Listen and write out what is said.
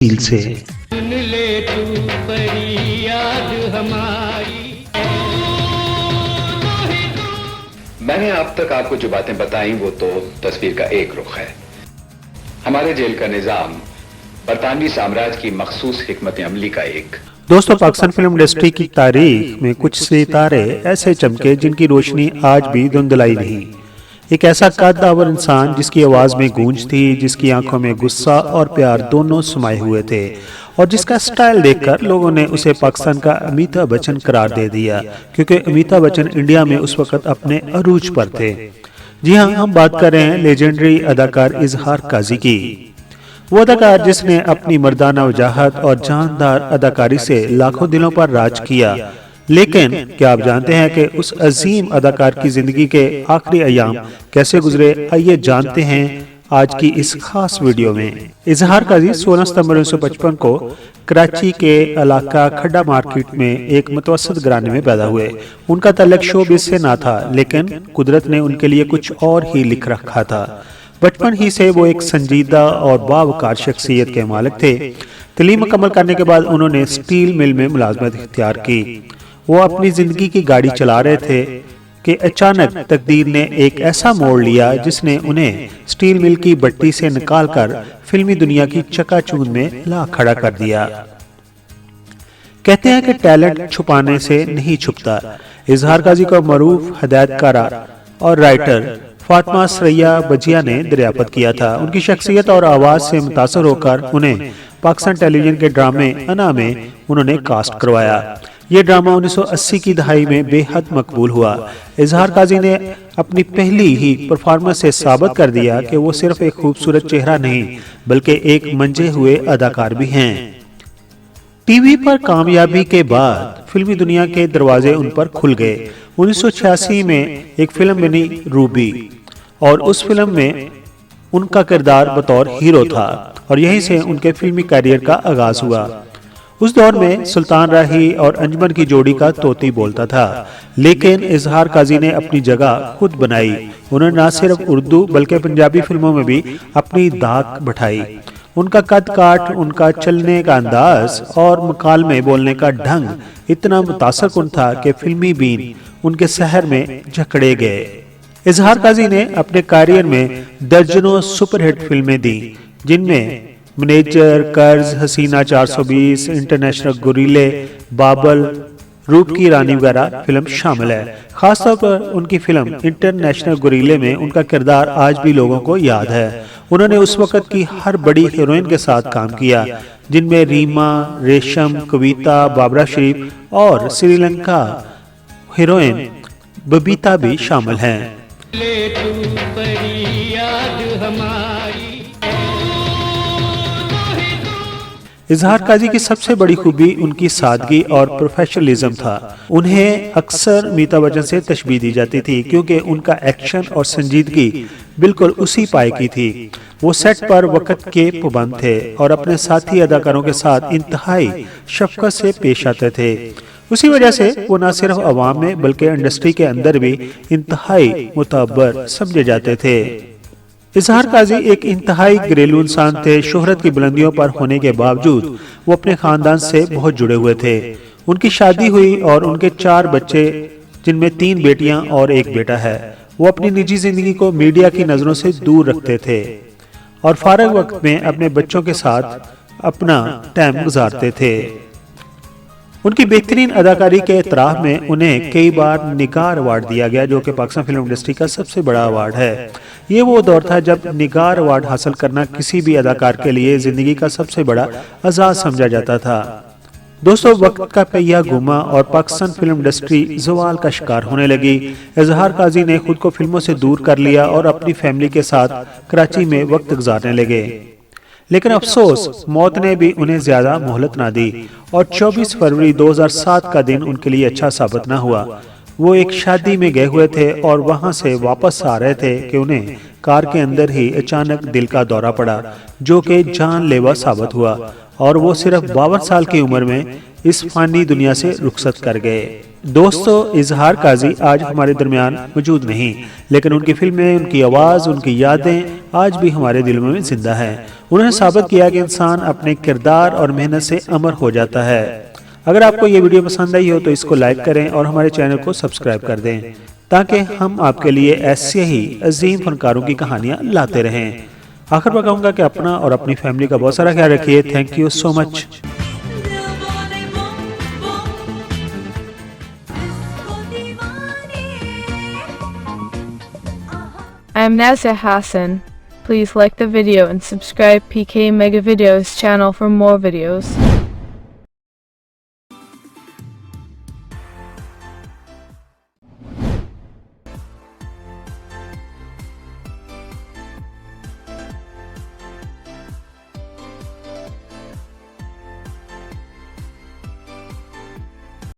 दिल से। ले तू बड़ी याद हमारी। मैंने अब तक आपको जो बातें बताई वो तो तस्वीर का एक रुख है। हमारे जेल का निजाम बरतानवी साम्राज्य की मखसूस हिकमत अमली का एक। दोस्तों, पाकिस्तान फिल्म इंडस्ट्री की तारीख में कुछ सितारे ऐसे चमके जिनकी रोशनी आज भी धुंधलाई नहीं। एक ऐसा कद्दावर इंसान जिसकी आवाज में गूंज थी, जिसकी आंखों में गुस्सा और प्यार दोनों समाये हुए थे, और जिसका स्टाइल देखकर लोगों ने उसे पाकिस्तान का अमिताभ बच्चन करार दे दिया, क्योंकि अमिताभ बच्चन इंडिया में उस वक्त अपने अरूज पर थे। जी हाँ, हम बात कर रहे हैं लेजेंडरी अदाकार इजहार काजी की। वो अदाकार जिसने अपनी मर्दाना वजाहत और जानदार अदाकारी से लाखों दिलों पर राज किया। लेकिन क्या आप जानते हैं कि उस अजीम अदाकार की जिंदगी के आखिरी अयाम कैसे गुजरे? आइए जानते हैं आज की इस खास वीडियो में। इजहार काजी 16 सितंबर 1955 को कराची के इलाका खड्डा मार्केट में एक मुतवस्सित घराने में पैदा हुए। उनका ताल्लुक शोबिज़ से ना था, लेकिन कुदरत ने उनके लिए कुछ और ही लिख रखा था। बचपन ही से वो एक संजीदा और बावकार शख्सियत के मालिक थे। तालीम मुकम्मल करने के बाद उन्होंने स्टील मिल में मुलाजमत इख्तियार की। वो अपनी जिंदगी की गाड़ी चला रहे थे कि अचानक तकदीर ने एक ऐसा मोड़ लिया जिसने उन्हें स्टील मिल की भट्टी से निकालकर फिल्मी दुनिया की चकाचौंध में ला खड़ा कर दिया। कहते हैं कि टैलेंट छुपाने से नहीं छुपता। इजहार काजी को मरूफ हिदायतकार और राइटर फातिमा सरैया बजिया ने दरियाफ्त किया था। उनकी शख्सियत और आवाज से मुतासर होकर उन्हें पाकिस्तान टेलीविजन के ड्रामे अना में उन्होंने कास्ट करवाया। ये ड्रामा 1980 की दहाई में बेहद मकबूल हुआ। इजहार काजी ने अपनी पहली ही परफॉर्मेंस से साबित कर दिया कि वो सिर्फ एक खूबसूरत चेहरा नहीं बल्कि एक मंजे हुए अदाकार भी हैं। टीवी पर कामयाबी के बाद फिल्मी दुनिया के दरवाजे उन पर खुल गए। 1986 में एक फिल्म बनी रूबी, और उस फिल्म में उनका किरदार बतौर हीरो था, और यहीं से उनके फिल्मी करियर का आगाज हुआ। उस दौर में सुल्तान राही और अंजुमन की जोड़ी का तोती बोलता था, लेकिन इजहार काजी ने अपनी जगह खुद बनाई। उन्होंने न सिर्फ उर्दू बल्कि पंजाबी फिल्मों में भी अपनी दाग बैठाई। उनका कद काट, उनका चलने का अंदाज और मुकालमे बोलने का ढंग इतना मुतासर कुन था कि फिल्मी बीन उनके शहर में जकड़े गए। इजहार काजी ने अपने करियर में दर्जनों सुपरहिट फिल्में दी, जिनमें मैनेजर, कर्ज, हसीना 420, इंटरनेशनल गुरीले, बाबल, रूप की रानी वगैरह फिल्म शामिल है। खासतौर पर उनकी फिल्म इंटरनेशनल गुरीले में उनका किरदार आज भी लोगों को याद है। उन्होंने उस वक्त की हर बड़ी हीरोइन के साथ काम किया, जिनमें रीमा, रेशम, कविता, बाबरा शरीफ और श्रीलंका हीरोइन बबीता भी शामिल हैं। ले तू बड़ी याद हमारी। इजहार काजी की सबसे बड़ी खूबी उनकी सादगी और प्रोफेशनलिज्म था। उन्हें अक्सर अमिताभ बच्चन से तशबीह दी जाती थी, क्योंकि उनका एक्शन और संजीदगी बिल्कुल उसी पाए की थी। वो सेट पर वक्त के पाबंद थे और अपने साथी अदाकारों के साथ इंतहाई शफकत से पेश आते थे। उसी वजह से वो न सिर्फ अवाम में बल्कि इंडस्ट्री के अंदर भी इंतहाई मुतबर समझे जाते थे। इजहार काजी एक इंतहाई घरेलू इंसान थे। शोहरत की बुलंदियों पर होने के बावजूद वो अपने खानदान से बहुत जुड़े हुए थे। उनकी शादी हुई और उनके 4 बच्चे, जिनमें 3 बेटियां और 1 बेटा है। वो अपनी निजी जिंदगी को मीडिया की नजरों से दूर रखते थे और फारग वक्त में अपने बच्चों के साथ अपना टाइम गुजारते थे। उनकी बेहतरीन अदाकारी के एतराफ में उन्हें कई बार निगार अवार्ड दिया गया, जो कि पाकिस्तान फिल्म इंडस्ट्री का सबसे बड़ा अवार्ड है। ये वो दौर था जब निगार अवार्ड हासिल करना किसी भी अदाकार के लिए जिंदगी का सबसे बड़ा एजाज समझा जाता था। दोस्तों, वक्त का पहिया घूमा और पाकिस्तान फिल्म इंडस्ट्री ज़वाल का शिकार होने लगी। इजहार काजी ने खुद को फिल्मों से दूर कर लिया और अपनी फैमिली के साथ कराची में वक्त गुजारने लगे। लेकिन अफसोस, मौत ने भी उन्हें ज्यादा मोहलत ना दी और 24 फरवरी 2007 का दिन उनके लिए अच्छा साबित ना हुआ। وہ ایک شادی میں گئے ہوئے تھے اور وہاں سے واپس آ رہے تھے کہ انہیں کار کے اندر ہی اچانک دل کا دورہ پڑا جو کہ جان لیوا ثابت ہوا اور وہ صرف 52 سال کی عمر میں اس فانی دنیا سے رخصت کر گئے۔ دوستو، اظہار قاضی آج ہمارے درمیان موجود نہیں، لیکن ان کی فلمیں، ان کی آواز، ان کی یادیں آج بھی ہمارے دلوں میں زندہ ہیں۔ انہوں نے ثابت کیا کہ انسان اپنے کردار اور محنت سے امر ہو جاتا ہے۔ اگر آپ کو یہ ویڈیو پسند آئی ہو تو اس کو لائک کریں اور ہمارے چینل کو سبسکرائب کر دیں تاکہ ہم آپ کے لیے ایسے ہی عظیم فنکاروں کی کہانیاں لاتے رہیں۔ آخر میں کہوں گا کہ اپنا اور اپنی فیملی کا بہت سارا خیال رکھیے۔ Thank you so much. I am Nazia Hassan. Please like the video and subscribe PK Mega Videos channel for more videos.